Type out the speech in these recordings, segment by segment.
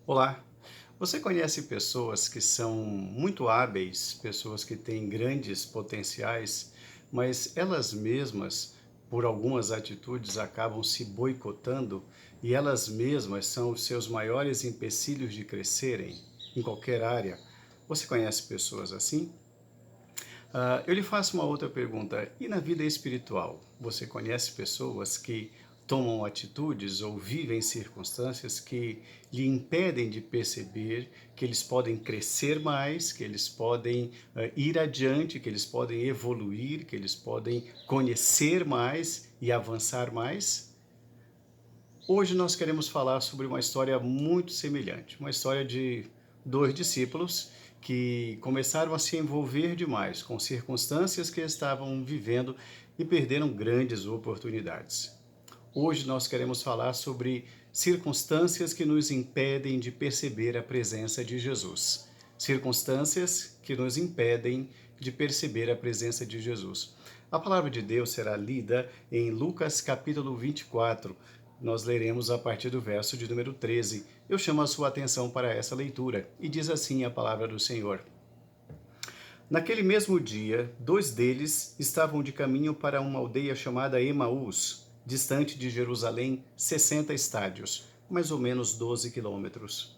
Olá! Você conhece pessoas que são muito hábeis, pessoas que têm grandes potenciais, mas elas mesmas, por algumas atitudes, acabam se boicotando e elas mesmas são os seus maiores empecilhos de crescerem em qualquer área? Você conhece pessoas assim? Eu lhe faço uma outra pergunta. E na vida espiritual, você conhece pessoas que tomam atitudes ou vivem circunstâncias que lhe impedem de perceber que eles podem crescer mais, que eles podem ir adiante, que eles podem evoluir, que eles podem conhecer mais e avançar mais? Hoje nós queremos falar sobre uma história muito semelhante, uma história de dois discípulos que começaram a se envolver demais com circunstâncias que estavam vivendo e perderam grandes oportunidades. Hoje nós queremos falar sobre circunstâncias que nos impedem de perceber a presença de Jesus. Circunstâncias que nos impedem de perceber a presença de Jesus. A palavra de Deus será lida em Lucas capítulo 24. Nós leremos a partir do verso de número 13. Eu chamo a sua atenção para essa leitura e diz assim a palavra do Senhor. Naquele mesmo dia, dois deles estavam de caminho para uma aldeia chamada Emaús, distante de Jerusalém 60 estádios, mais ou menos 12 quilômetros.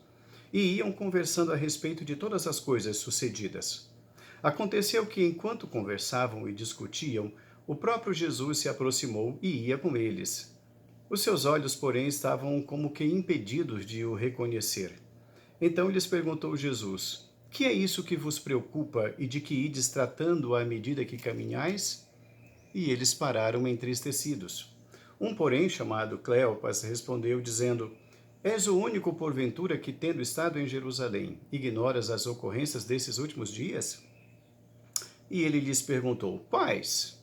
E iam conversando a respeito de todas as coisas sucedidas. Aconteceu que, enquanto conversavam e discutiam, o próprio Jesus se aproximou e ia com eles. Os seus olhos, porém, estavam como que impedidos de o reconhecer. Então lhes perguntou Jesus: Que é isso que vos preocupa e de que ides tratando à medida que caminhais? E eles pararam entristecidos. Um, porém, chamado Cleopas, respondeu, dizendo: És o único, porventura, que, tendo estado em Jerusalém, ignoras as ocorrências desses últimos dias? E ele lhes perguntou: Quais?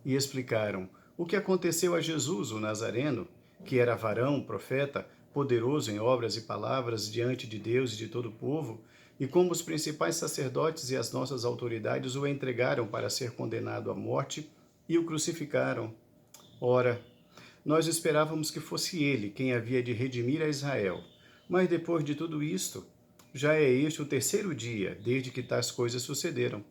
E explicaram o que aconteceu a Jesus, o Nazareno, que era varão, profeta, poderoso em obras e palavras diante de Deus e de todo o povo, e como os principais sacerdotes e as nossas autoridades o entregaram para ser condenado à morte e o crucificaram. Ora, nós esperávamos que fosse ele quem havia de redimir a Israel. Mas depois de tudo isto, já é este o terceiro dia desde que tais coisas sucederam.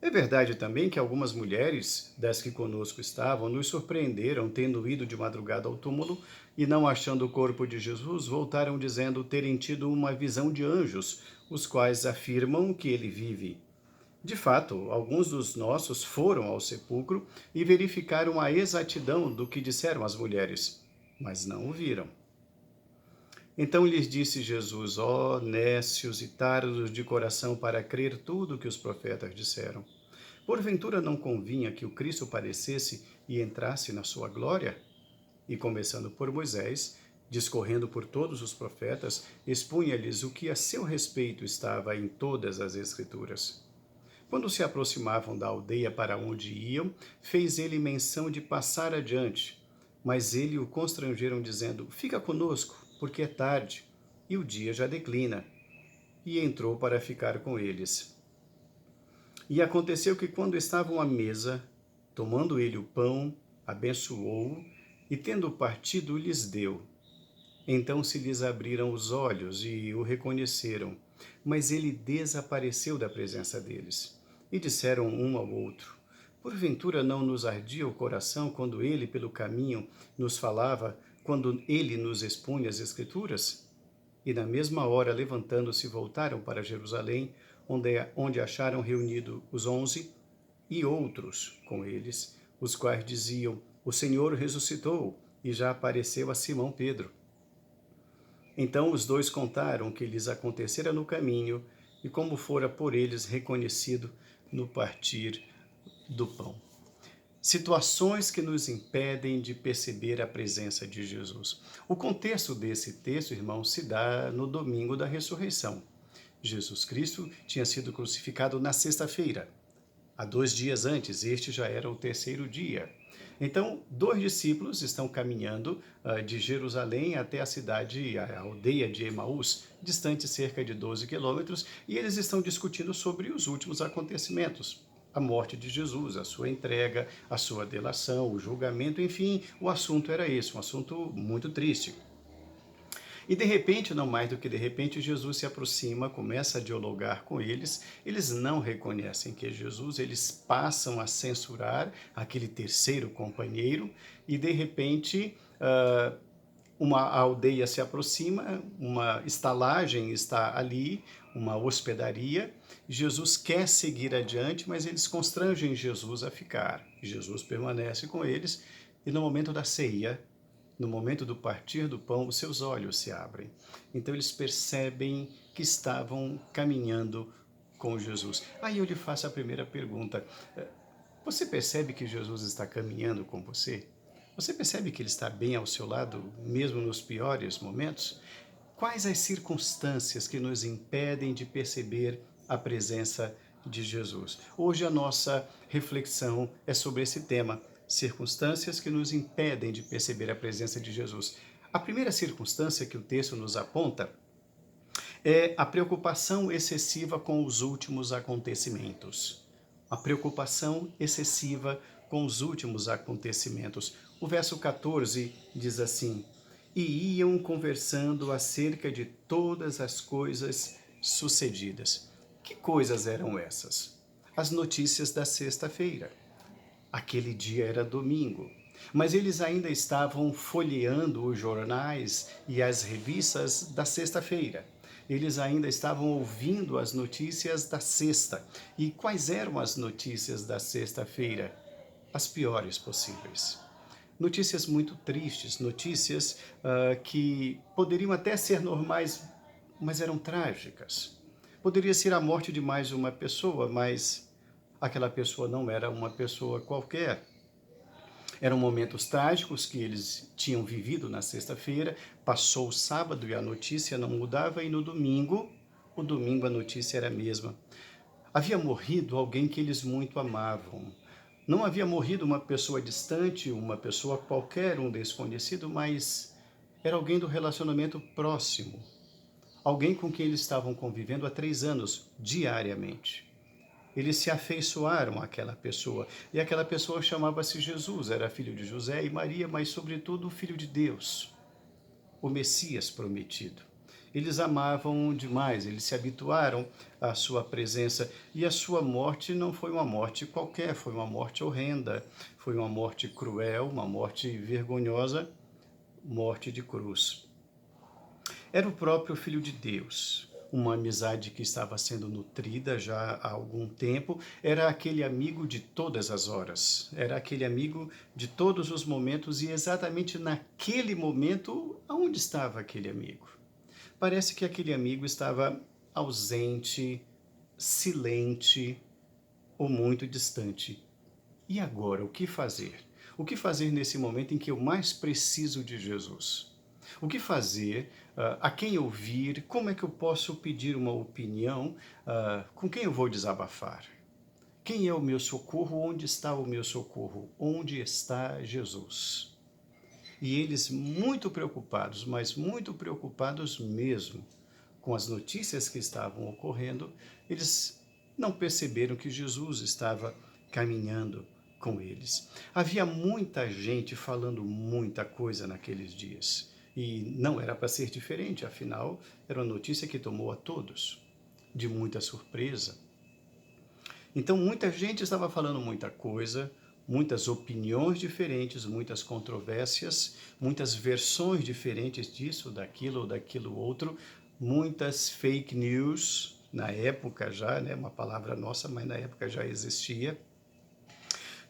É verdade também que algumas mulheres, das que conosco estavam, nos surpreenderam tendo ido de madrugada ao túmulo e, não achando o corpo de Jesus, voltaram dizendo terem tido uma visão de anjos, os quais afirmam que ele vive. De fato, alguns dos nossos foram ao sepulcro e verificaram a exatidão do que disseram as mulheres, mas não o viram. Então lhes disse Jesus: Ó nécios e tardos de coração para crer tudo o que os profetas disseram. Porventura não convinha que o Cristo padecesse e entrasse na sua glória? E começando por Moisés, discorrendo por todos os profetas, expunha-lhes o que a seu respeito estava em todas as Escrituras. Quando se aproximavam da aldeia para onde iam, fez ele menção de passar adiante. Mas ele o constrangeram, dizendo: Fica conosco, porque é tarde, e o dia já declina. E entrou para ficar com eles. E aconteceu que, quando estavam à mesa, tomando ele o pão, abençoou-o, e tendo partido, lhes deu. Então se lhes abriram os olhos e o reconheceram, mas ele desapareceu da presença deles. E disseram um ao outro: Porventura não nos ardia o coração quando ele, pelo caminho, nos falava, quando ele nos expunha as Escrituras? E na mesma hora, levantando-se, voltaram para Jerusalém, onde acharam reunido os 11 e outros com eles, os quais diziam: O Senhor ressuscitou e já apareceu a Simão Pedro. Então os dois contaram o que lhes acontecera no caminho e como fora por eles reconhecido no partir do pão. Situações que nos impedem de perceber a presença de Jesus. O contexto desse texto, irmãos, se dá no domingo da ressurreição. Jesus Cristo tinha sido crucificado na sexta-feira. Há 2 dias antes, este já era o terceiro dia. Então, dois discípulos estão caminhando de Jerusalém até a cidade, a aldeia de Emaús, distante cerca de 12 quilômetros, e eles estão discutindo sobre os últimos acontecimentos. A morte de Jesus, a sua entrega, a sua delação, o julgamento, enfim, o assunto era esse, um assunto muito triste. E de repente, não mais do que de repente, Jesus se aproxima, começa a dialogar com eles. Eles não reconhecem que é Jesus, eles passam a censurar aquele terceiro companheiro e de repente uma aldeia se aproxima, uma estalagem está ali, uma hospedaria. Jesus quer seguir adiante, mas eles constrangem Jesus a ficar. Jesus permanece com eles e no momento da ceia, no momento do partir do pão, os seus olhos se abrem. Então eles percebem que estavam caminhando com Jesus. Aí eu lhe faço a primeira pergunta. Você percebe que Jesus está caminhando com você? Você percebe que ele está bem ao seu lado, mesmo nos piores momentos? Quais as circunstâncias que nos impedem de perceber a presença de Jesus? Hoje a nossa reflexão é sobre esse tema, circunstâncias que nos impedem de perceber a presença de Jesus. A primeira circunstância que o texto nos aponta é a preocupação excessiva com os últimos acontecimentos. A preocupação excessiva com os últimos acontecimentos. O verso 14 diz assim: E iam conversando acerca de todas as coisas sucedidas. Que coisas eram essas? As notícias da sexta-feira. Aquele dia era domingo. Mas eles ainda estavam folheando os jornais e as revistas da sexta-feira. Eles ainda estavam ouvindo as notícias da sexta. E quais eram as notícias da sexta-feira? As piores possíveis. Notícias muito tristes, notícias que poderiam até ser normais, mas eram trágicas. Poderia ser a morte de mais uma pessoa, mas aquela pessoa não era uma pessoa qualquer. Eram momentos trágicos que eles tinham vivido na sexta-feira, passou o sábado e a notícia não mudava, e no domingo, o domingo a notícia era a mesma. Havia morrido alguém que eles muito amavam. Não havia morrido uma pessoa distante, uma pessoa qualquer, um desconhecido, mas era alguém do relacionamento próximo. Alguém com quem eles estavam convivendo há 3 anos, diariamente. Eles se afeiçoaram àquela pessoa. E aquela pessoa chamava-se Jesus, era filho de José e Maria, mas sobretudo filho de Deus, o Messias prometido. Eles amavam demais, eles se habituaram à sua presença e a sua morte não foi uma morte qualquer, foi uma morte horrenda, foi uma morte cruel, uma morte vergonhosa, morte de cruz. Era o próprio Filho de Deus, uma amizade que estava sendo nutrida já há algum tempo, era aquele amigo de todas as horas, era aquele amigo de todos os momentos e exatamente naquele momento, aonde estava aquele amigo? Parece que aquele amigo estava ausente, silente ou muito distante. E agora, o que fazer? O que fazer nesse momento em que eu mais preciso de Jesus? O que fazer? A quem ouvir? Como é que eu posso pedir uma opinião? Com quem eu vou desabafar? Quem é o meu socorro? Onde está o meu socorro? Onde está Jesus? E eles muito preocupados, mas muito preocupados mesmo com as notícias que estavam ocorrendo, eles não perceberam que Jesus estava caminhando com eles. Havia muita gente falando muita coisa naqueles dias. E não era para ser diferente, afinal, era uma notícia que tomou a todos de muita surpresa. Então, muita gente estava falando muita coisa, muitas opiniões diferentes, muitas controvérsias, muitas versões diferentes disso, daquilo ou daquilo outro, muitas fake news, na época já, né, uma palavra nossa, mas na época já existia.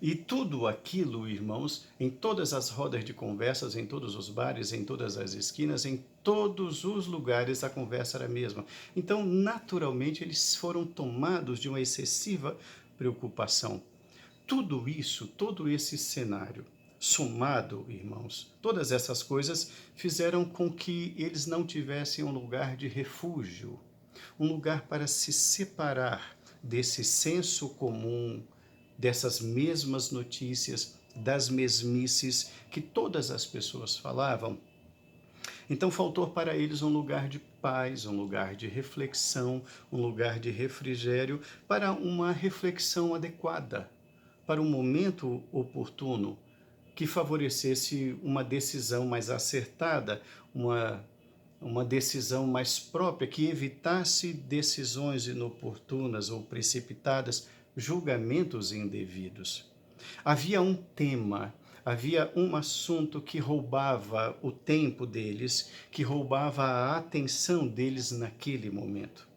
E tudo aquilo, irmãos, em todas as rodas de conversas, em todos os bares, em todas as esquinas, em todos os lugares, a conversa era a mesma. Então, naturalmente, eles foram tomados de uma excessiva preocupação. Tudo isso, todo esse cenário, somado, irmãos, todas essas coisas fizeram com que eles não tivessem um lugar de refúgio, um lugar para se separar desse senso comum, dessas mesmas notícias, das mesmices que todas as pessoas falavam. Então faltou para eles um lugar de paz, um lugar de reflexão, um lugar de refrigério, para uma reflexão adequada, para um momento oportuno que favorecesse uma decisão mais acertada, uma uma decisão mais própria que evitasse decisões inoportunas ou precipitadas, julgamentos indevidos. Havia um tema, havia um assunto que roubava o tempo deles, que roubava a atenção deles naquele momento.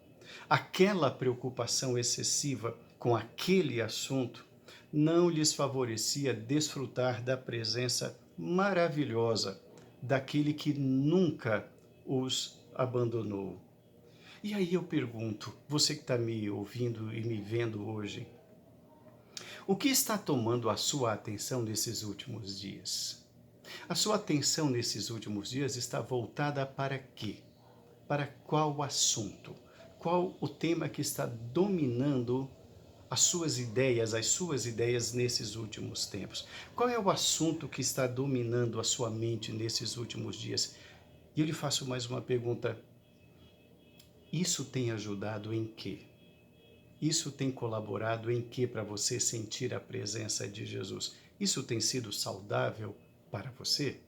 Aquela preocupação excessiva com aquele assunto não lhes favorecia desfrutar da presença maravilhosa daquele que nunca os abandonou. E aí eu pergunto, você que está me ouvindo e me vendo hoje, o que está tomando a sua atenção nesses últimos dias? A sua atenção nesses últimos dias está voltada para quê? Para qual assunto? Qual o tema que está dominando as suas ideias nesses últimos tempos? Qual é o assunto que está dominando a sua mente nesses últimos dias? E eu lhe faço mais uma pergunta: isso tem ajudado em quê? Isso tem colaborado em quê para você sentir a presença de Jesus? Isso tem sido saudável para você?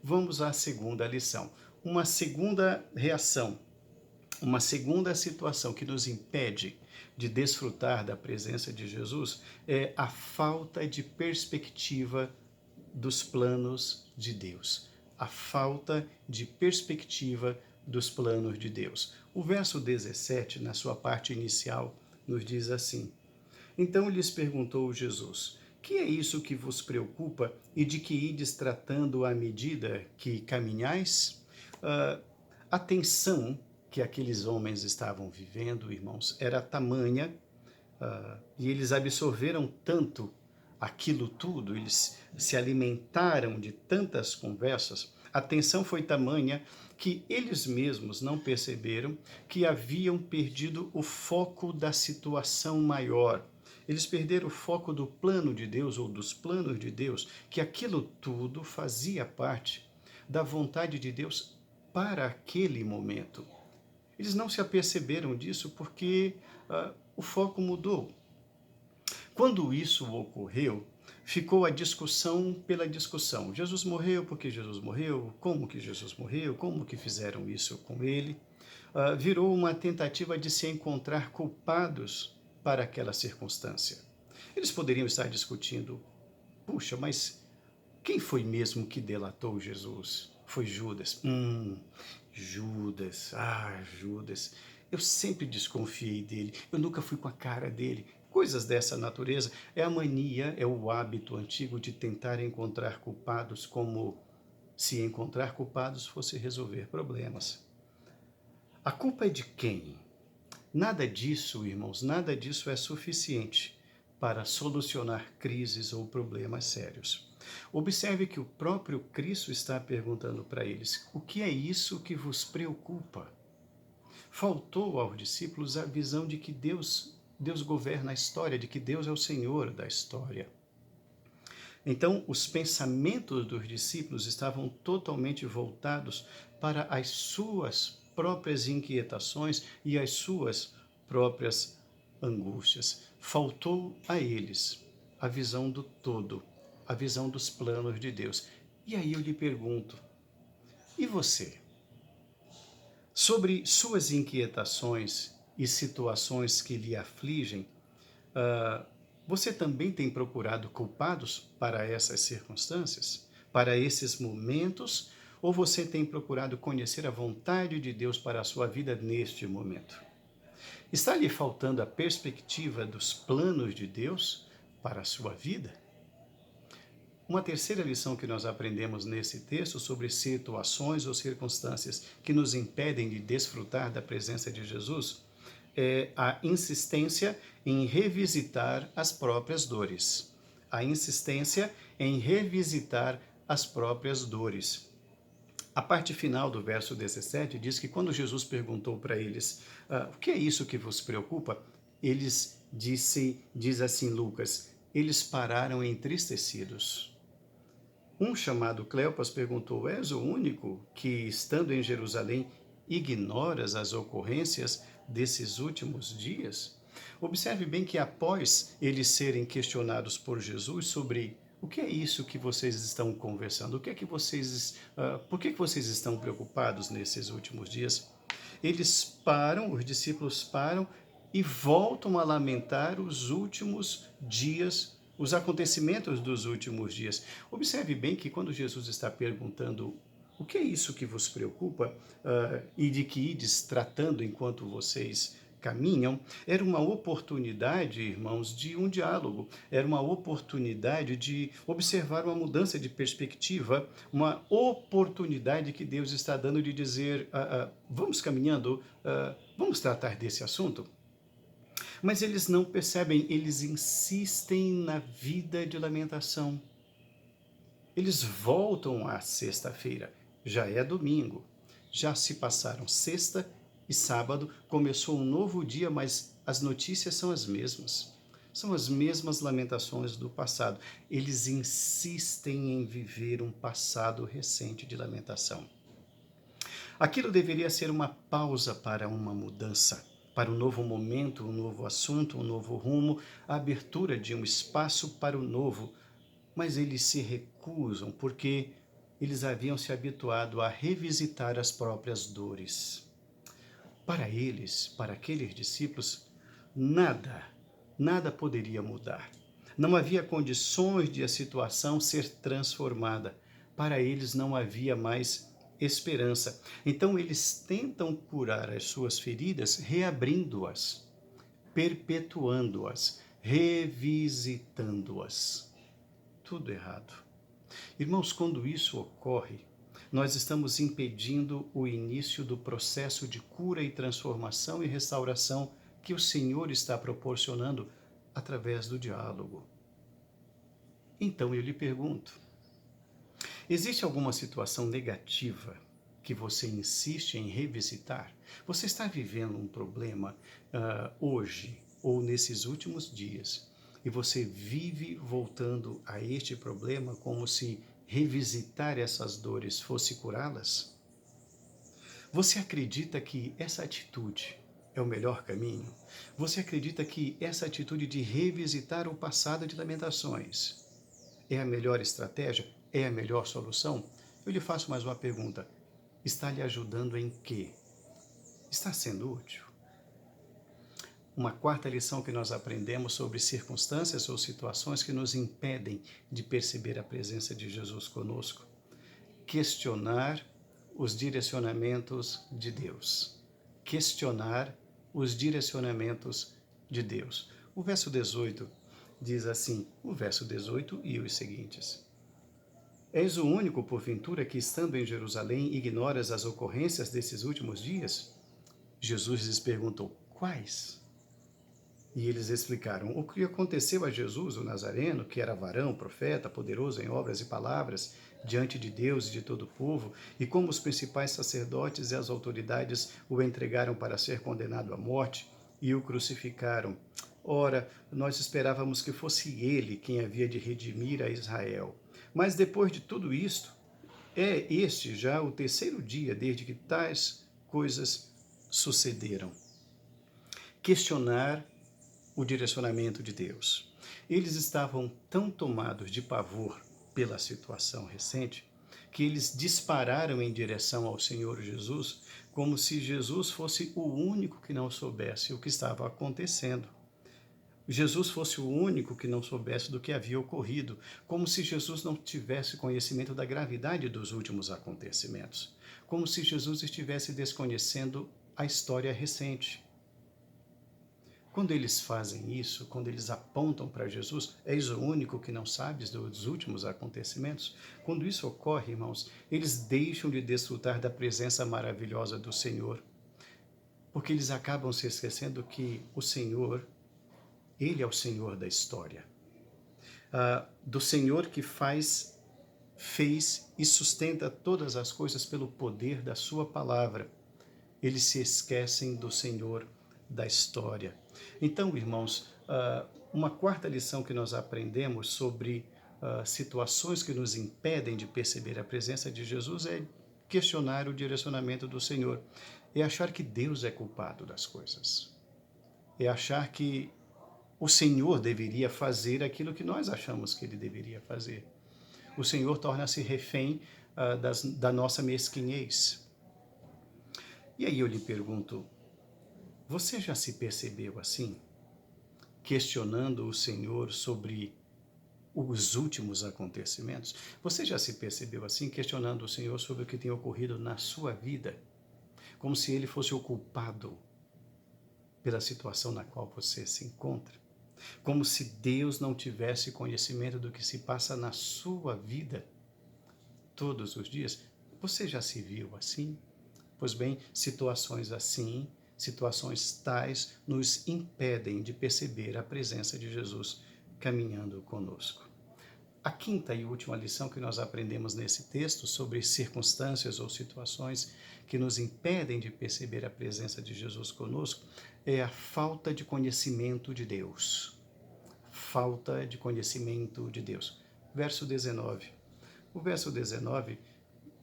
Vamos à segunda lição. Uma segunda reação, uma segunda situação que nos impede de desfrutar da presença de Jesus é a falta de perspectiva dos planos de Deus. A falta de perspectiva dos planos de Deus. O verso 17, na sua parte inicial, nos diz assim: Então lhes perguntou Jesus: Que é isso que vos preocupa e de que ides tratando à medida que caminhais? A tensão que aqueles homens estavam vivendo, irmãos, era tamanha, e eles absorveram tanto aquilo tudo, eles se alimentaram de tantas conversas, a tensão foi tamanha que eles mesmos não perceberam que haviam perdido o foco da situação maior. Eles perderam o foco do plano de Deus ou dos planos de Deus, que aquilo tudo fazia parte da vontade de Deus para aquele momento. Eles não se aperceberam disso porque o foco mudou. Quando isso ocorreu, ficou a discussão pela discussão. Jesus morreu porque Jesus morreu, como que Jesus morreu, como que fizeram isso com ele. Virou uma tentativa de se encontrar culpados para aquela circunstância. Eles poderiam estar discutindo, puxa, mas quem foi mesmo que delatou Jesus? Foi Judas. Judas. Eu sempre desconfiei dele, eu nunca fui com a cara dele. Coisas dessa natureza. É a mania, é o hábito antigo de tentar encontrar culpados, como se encontrar culpados fosse resolver problemas. A culpa é de quem? Nada disso, irmãos, nada disso é suficiente para solucionar crises ou problemas sérios. Observe que o próprio Cristo está perguntando para eles: o que é isso que vos preocupa? Faltou aos discípulos a visão de que Deus governa a história, de que Deus é o Senhor da história. Então, os pensamentos dos discípulos estavam totalmente voltados para as suas próprias inquietações e as suas próprias angústias. Faltou a eles a visão do todo, a visão dos planos de Deus. E aí eu lhe pergunto, e você? Sobre suas inquietações e situações que lhe afligem, você também tem procurado culpados para essas circunstâncias, para esses momentos, ou você tem procurado conhecer a vontade de Deus para a sua vida neste momento? Está lhe faltando a perspectiva dos planos de Deus para a sua vida? Uma terceira lição que nós aprendemos nesse texto sobre situações ou circunstâncias que nos impedem de desfrutar da presença de Jesus é a insistência em revisitar as próprias dores. A insistência em revisitar as próprias dores. A parte final do verso 17 diz que quando Jesus perguntou para eles, o que é isso que vos preocupa? Diz assim Lucas, eles pararam entristecidos. Um chamado Cleopas perguntou, és o único que, estando em Jerusalém, ignoras as ocorrências desses últimos dias? Observe bem que após eles serem questionados por Jesus sobre O que é isso que vocês estão conversando? O que é que vocês, por que vocês estão preocupados nesses últimos dias? Eles param, os discípulos param e voltam a lamentar os últimos dias, os acontecimentos dos últimos dias. Observe bem que quando Jesus está perguntando o que é isso que vos preocupa, e de que ides tratando enquanto vocês caminham, era uma oportunidade, irmãos, de um diálogo, era uma oportunidade de observar uma mudança de perspectiva, uma oportunidade que Deus está dando de dizer, vamos caminhando, vamos tratar desse assunto. Mas eles não percebem, eles insistem na vida de lamentação. Eles voltam à sexta-feira, já é domingo, já se passaram sexta e sábado, começou um novo dia, mas as notícias são as mesmas. São as mesmas lamentações do passado. Eles insistem em viver um passado recente de lamentação. Aquilo deveria ser uma pausa para uma mudança, para um novo momento, um novo assunto, um novo rumo, a abertura de um espaço para o novo. Mas eles se recusam porque eles haviam se habituado a revisitar as próprias dores. Para eles, para aqueles discípulos, nada poderia mudar. Não havia condições de a situação ser transformada. Para eles não havia mais esperança. Então eles tentam curar as suas feridas reabrindo-as, perpetuando-as, revisitando-as. Tudo errado. Irmãos, quando isso ocorre, nós estamos impedindo o início do processo de cura e transformação e restauração que o Senhor está proporcionando através do diálogo. Então eu lhe pergunto, existe alguma situação negativa que você insiste em revisitar? Você está vivendo um problema hoje ou nesses últimos dias e você vive voltando a este problema como se revisitar essas dores fosse curá-las? Você acredita que essa atitude é o melhor caminho? Você acredita que essa atitude de revisitar o passado de lamentações é a melhor estratégia? É a melhor solução? Eu lhe faço mais uma pergunta. Está lhe ajudando em quê? Está sendo útil? Uma quarta lição que nós aprendemos sobre circunstâncias ou situações que nos impedem de perceber a presença de Jesus conosco. Questionar os direcionamentos de Deus. Questionar os direcionamentos de Deus. O verso 18 diz assim, o verso 18 e os seguintes. És o único, porventura, que estando em Jerusalém ignoras as ocorrências desses últimos dias? Jesus lhes perguntou, quais? E eles explicaram o que aconteceu a Jesus, o Nazareno, que era varão, profeta, poderoso em obras e palavras, diante de Deus e de todo o povo, e como os principais sacerdotes e as autoridades o entregaram para ser condenado à morte e o crucificaram. Ora, nós esperávamos que fosse ele quem havia de redimir a Israel. Mas depois de tudo isto, é este já o terceiro dia desde que tais coisas sucederam. Questionar o direcionamento de Deus. Eles estavam tão tomados de pavor pela situação recente que eles dispararam em direção ao Senhor Jesus como se Jesus fosse o único que não soubesse o que estava acontecendo. Jesus fosse o único que não soubesse do que havia ocorrido, como se Jesus não tivesse conhecimento da gravidade dos últimos acontecimentos, como se Jesus estivesse desconhecendo a história recente. Quando eles fazem isso, quando eles apontam para Jesus, és o único que não sabes dos últimos acontecimentos. Quando isso ocorre, irmãos, eles deixam de desfrutar da presença maravilhosa do Senhor, porque eles acabam se esquecendo que o Senhor, Ele é o Senhor da história, do Senhor que fez e sustenta todas as coisas pelo poder da sua palavra. Eles se esquecem do Senhor da história. Então, irmãos, uma quarta lição que nós aprendemos sobre situações que nos impedem de perceber a presença de Jesus é questionar o direcionamento do Senhor. É achar que Deus é culpado das coisas. É achar que O Senhor deveria fazer aquilo que nós achamos que ele deveria fazer. O Senhor torna-se refém da nossa mesquinhez. E aí eu lhe pergunto, você já se percebeu assim? Questionando o Senhor sobre os últimos acontecimentos? Você já se percebeu assim, questionando o Senhor sobre o que tem ocorrido na sua vida? Como se ele fosse o culpado pela situação na qual você se encontra? Como se Deus não tivesse conhecimento do que se passa na sua vida todos os dias? Você já se viu assim? Pois bem, situações assim, situações tais, nos impedem de perceber a presença de Jesus caminhando conosco. A quinta e última lição que nós aprendemos nesse texto sobre circunstâncias ou situações que nos impedem de perceber a presença de Jesus conosco é a falta de conhecimento de Deus. Falta de conhecimento de Deus. Verso 19. O verso 19,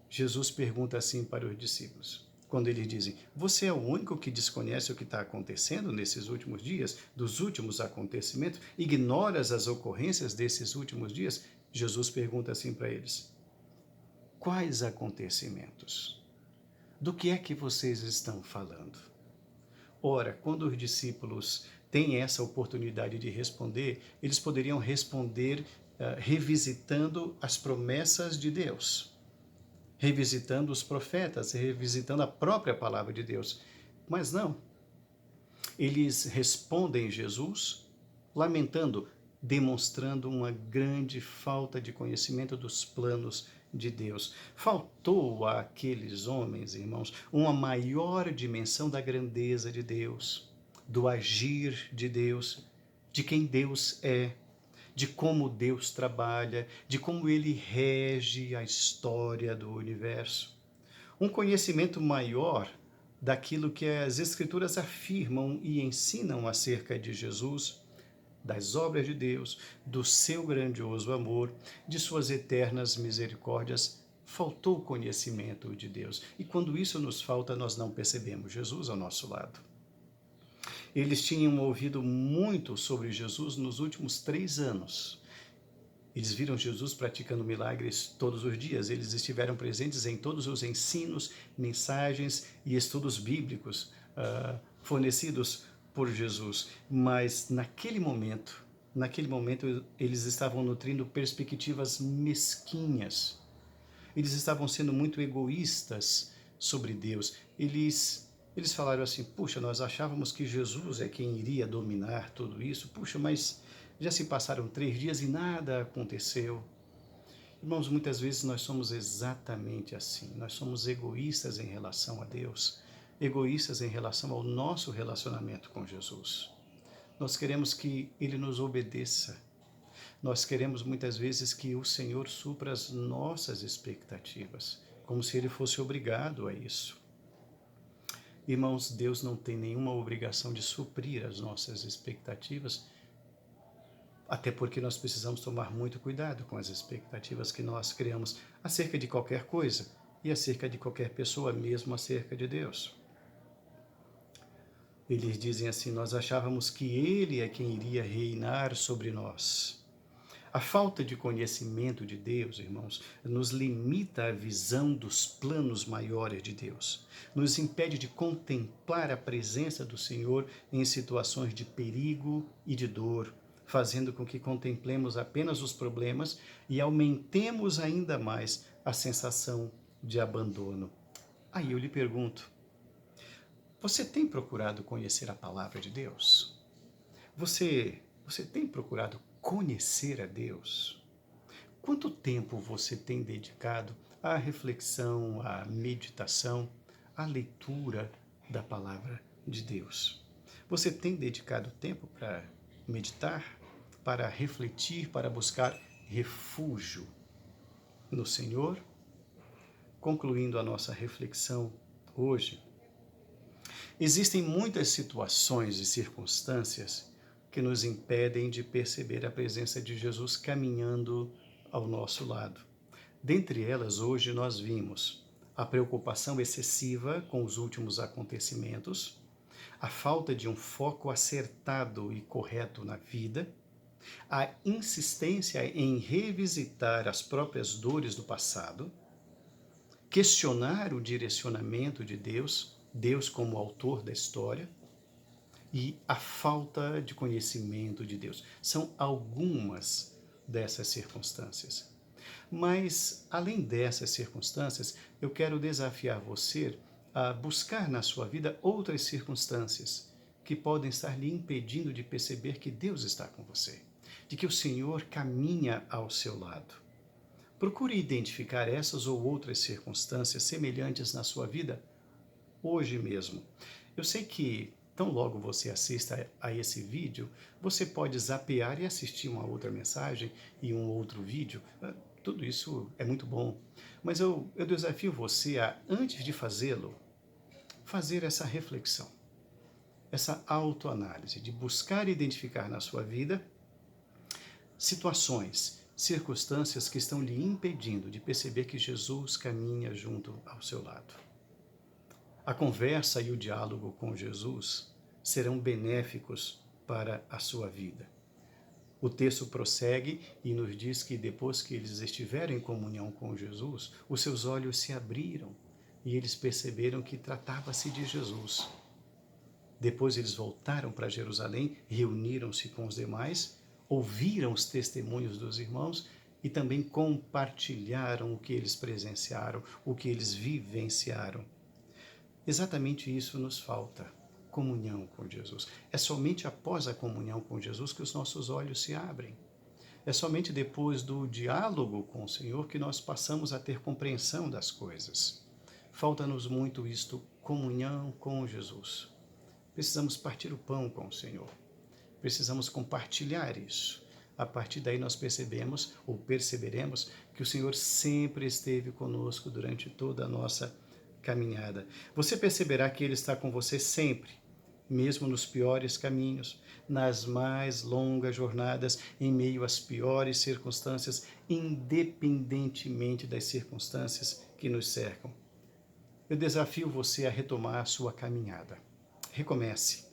Jesus pergunta assim para os discípulos, quando eles dizem, você é o único que desconhece o que está acontecendo nesses últimos dias, dos últimos acontecimentos, ignoras as ocorrências desses últimos dias? Jesus pergunta assim para eles, quais acontecimentos? Do que é que vocês estão falando? Ora, quando os discípulos têm essa oportunidade de responder, eles poderiam responder revisitando as promessas de Deus, revisitando os profetas, revisitando a própria palavra de Deus. Mas não. Eles respondem Jesus, lamentando, demonstrando uma grande falta de conhecimento dos planos de Deus. Faltou àqueles homens, irmãos, uma maior dimensão da grandeza de Deus, do agir de Deus, de quem Deus é, de como Deus trabalha, de como ele rege a história do universo. Um conhecimento maior daquilo que as Escrituras afirmam e ensinam acerca de Jesus, das obras de Deus, do seu grandioso amor, de suas eternas misericórdias. Faltou conhecimento de Deus. E quando isso nos falta, nós não percebemos Jesus ao nosso lado. Eles tinham ouvido muito sobre Jesus nos últimos 3 anos. Eles viram Jesus praticando milagres todos os dias. Eles estiveram presentes em todos os ensinos, mensagens e estudos bíblicos fornecidos por Jesus. Mas naquele momento, eles estavam nutrindo perspectivas mesquinhas. Eles estavam sendo muito egoístas sobre Deus. Eles falaram assim, puxa, nós achávamos que Jesus é quem iria dominar tudo isso. Puxa, mas já se passaram 3 dias e nada aconteceu. Irmãos, muitas vezes nós somos exatamente assim. Nós somos egoístas em relação a Deus, egoístas em relação ao nosso relacionamento com Jesus. Nós queremos que Ele nos obedeça. Nós queremos muitas vezes que o Senhor supra as nossas expectativas, como se Ele fosse obrigado a isso. Irmãos, Deus não tem nenhuma obrigação de suprir as nossas expectativas, até porque nós precisamos tomar muito cuidado com as expectativas que nós criamos acerca de qualquer coisa e acerca de qualquer pessoa, mesmo acerca de Deus. Eles dizem assim, nós achávamos que Ele é quem iria reinar sobre nós. A falta de conhecimento de Deus, irmãos, nos limita a visão dos planos maiores de Deus. Nos impede de contemplar a presença do Senhor em situações de perigo e de dor, fazendo com que contemplemos apenas os problemas e aumentemos ainda mais a sensação de abandono. Aí eu lhe pergunto, você tem procurado conhecer a palavra de Deus? Você tem procurado conhecer a Deus? Quanto tempo você tem dedicado à reflexão, à meditação, à leitura da palavra de Deus? Você tem dedicado tempo para meditar, para refletir, para buscar refúgio no Senhor? Concluindo a nossa reflexão hoje, existem muitas situações e circunstâncias que nos impedem de perceber a presença de Jesus caminhando ao nosso lado. Dentre elas, hoje nós vimos a preocupação excessiva com os últimos acontecimentos, a falta de um foco acertado e correto na vida, a insistência em revisitar as próprias dores do passado, questionar o direcionamento de Deus, Deus como autor da história, e a falta de conhecimento de Deus. São algumas dessas circunstâncias. Mas, além dessas circunstâncias, eu quero desafiar você a buscar na sua vida outras circunstâncias que podem estar lhe impedindo de perceber que Deus está com você, de que o Senhor caminha ao seu lado. Procure identificar essas ou outras circunstâncias semelhantes na sua vida hoje mesmo. Eu sei que tão logo você assista a esse vídeo, você pode zapear e assistir uma outra mensagem e um outro vídeo. Tudo isso é muito bom. Mas eu desafio você a, antes de fazê-lo, fazer essa reflexão, essa autoanálise, de buscar identificar na sua vida situações, circunstâncias que estão lhe impedindo de perceber que Jesus caminha junto ao seu lado. A conversa e o diálogo com Jesus serão benéficos para a sua vida. O texto prossegue e nos diz que depois que eles estiveram em comunhão com Jesus, os seus olhos se abriram e eles perceberam que tratava-se de Jesus. Depois eles voltaram para Jerusalém, reuniram-se com os demais, ouviram os testemunhos dos irmãos e também compartilharam o que eles presenciaram, o que eles vivenciaram. Exatamente isso nos falta, comunhão com Jesus. É somente após a comunhão com Jesus que os nossos olhos se abrem. É somente depois do diálogo com o Senhor que nós passamos a ter compreensão das coisas. Falta-nos muito isto, comunhão com Jesus. Precisamos partir o pão com o Senhor. Precisamos compartilhar isso. A partir daí nós percebemos, ou perceberemos, que o Senhor sempre esteve conosco durante toda a nossa caminhada. Você perceberá que Ele está com você sempre, mesmo nos piores caminhos, nas mais longas jornadas, em meio às piores circunstâncias, independentemente das circunstâncias que nos cercam. Eu desafio você a retomar a sua caminhada. Recomece.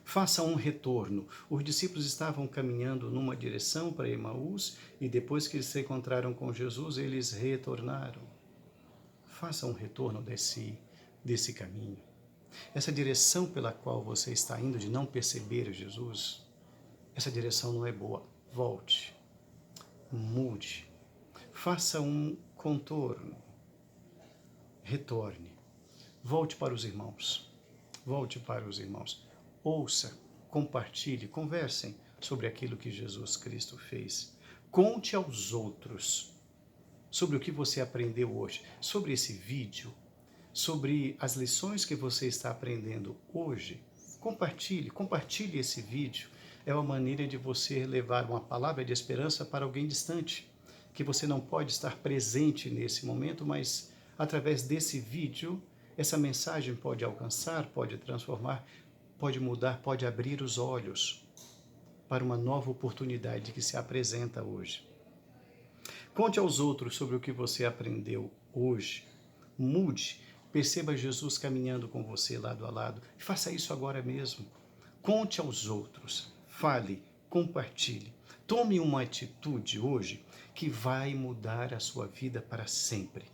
Faça um retorno. Os discípulos estavam caminhando numa direção para Emaús e depois que eles se encontraram com Jesus, eles retornaram. Faça um retorno desse caminho. Essa direção pela qual você está indo de não perceber Jesus, essa direção não é boa. Volte, mude, faça um contorno, retorne, volte para os irmãos, ouça, compartilhe, conversem sobre aquilo que Jesus Cristo fez. Conte aos outros sobre o que você aprendeu hoje, sobre esse vídeo, sobre as lições que você está aprendendo hoje. Compartilhe esse vídeo. É uma maneira de você levar uma palavra de esperança para alguém distante, que você não pode estar presente nesse momento, mas através desse vídeo, essa mensagem pode alcançar, pode transformar, pode mudar, pode abrir os olhos para uma nova oportunidade que se apresenta hoje. Conte aos outros sobre o que você aprendeu hoje. Mude, perceba Jesus caminhando com você lado a lado. E faça isso agora mesmo. Conte aos outros, fale, compartilhe. Tome uma atitude hoje que vai mudar a sua vida para sempre.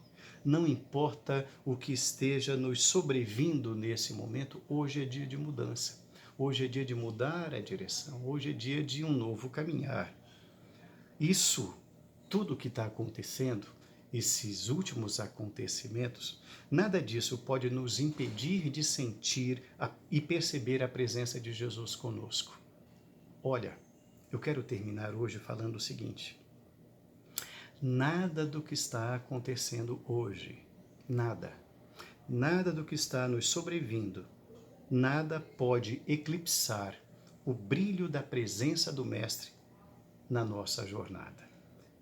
Não importa o que esteja nos sobrevindo nesse momento, hoje é dia de mudança. Hoje é dia de mudar a direção. Hoje é dia de um novo caminhar. Tudo o que está acontecendo, esses últimos acontecimentos, nada disso pode nos impedir de sentir e perceber a presença de Jesus conosco. Olha, eu quero terminar hoje falando o seguinte: nada do que está acontecendo hoje, nada do que está nos sobrevindo, nada pode eclipsar o brilho da presença do Mestre na nossa jornada.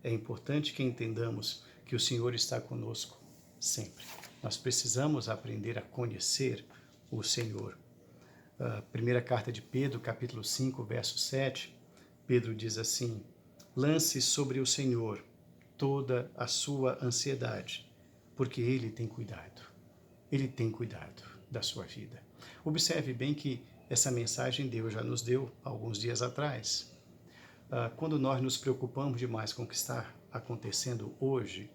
É importante que entendamos que o Senhor está conosco sempre. Nós precisamos aprender a conhecer o Senhor. A primeira carta de Pedro, capítulo 5, verso 7, Pedro diz assim: lance sobre o Senhor toda a sua ansiedade, porque Ele tem cuidado. Ele tem cuidado da sua vida. Observe bem que essa mensagem Deus já nos deu alguns dias atrás. Quando nós nos preocupamos demais com o que está acontecendo hoje,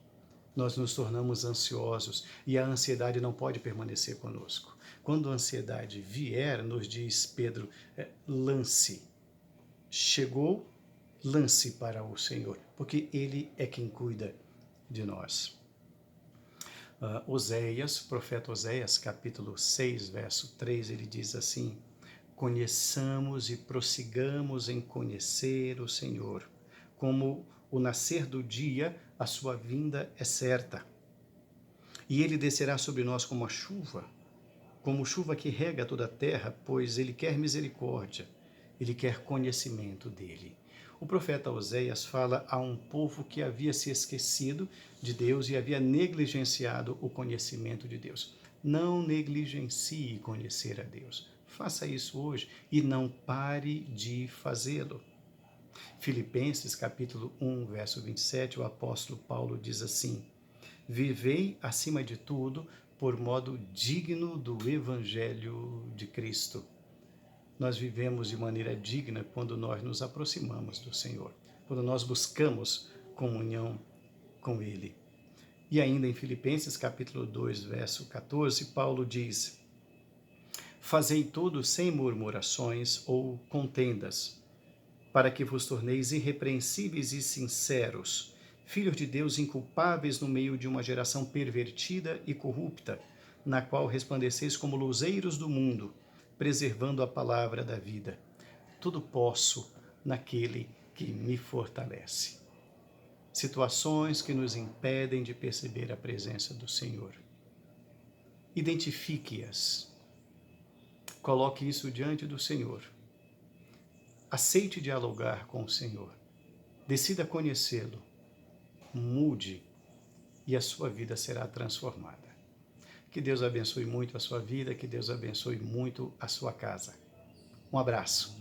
nós nos tornamos ansiosos e a ansiedade não pode permanecer conosco. Quando a ansiedade vier, nos diz Pedro, lance. Chegou, lance para o Senhor, porque Ele é quem cuida de nós. Profeta Oséias, capítulo 6, verso 3, ele diz assim: conheçamos e prossigamos em conhecer o Senhor. Como o nascer do dia, a sua vinda é certa. E ele descerá sobre nós como chuva que rega toda a terra, pois ele quer misericórdia, ele quer conhecimento dele. O profeta Oséias fala a um povo que havia se esquecido de Deus e havia negligenciado o conhecimento de Deus. Não negligencie conhecer a Deus. Faça isso hoje e não pare de fazê-lo. Filipenses capítulo 1, verso 27, o apóstolo Paulo diz assim: vivei acima de tudo por modo digno do evangelho de Cristo. Nós vivemos de maneira digna quando nós nos aproximamos do Senhor, quando nós buscamos comunhão com Ele. E ainda em Filipenses capítulo 2, verso 14, Paulo diz: fazei tudo sem murmurações ou contendas, para que vos torneis irrepreensíveis e sinceros, filhos de Deus inculpáveis no meio de uma geração pervertida e corrupta, na qual resplandeceis como luzeiros do mundo, preservando a palavra da vida. Tudo posso naquele que me fortalece. Situações que nos impedem de perceber a presença do Senhor. Identifique-as. Coloque isso diante do Senhor. Aceite dialogar com o Senhor. Decida conhecê-lo. Mude e a sua vida será transformada. Que Deus abençoe muito a sua vida, que Deus abençoe muito a sua casa. Um abraço.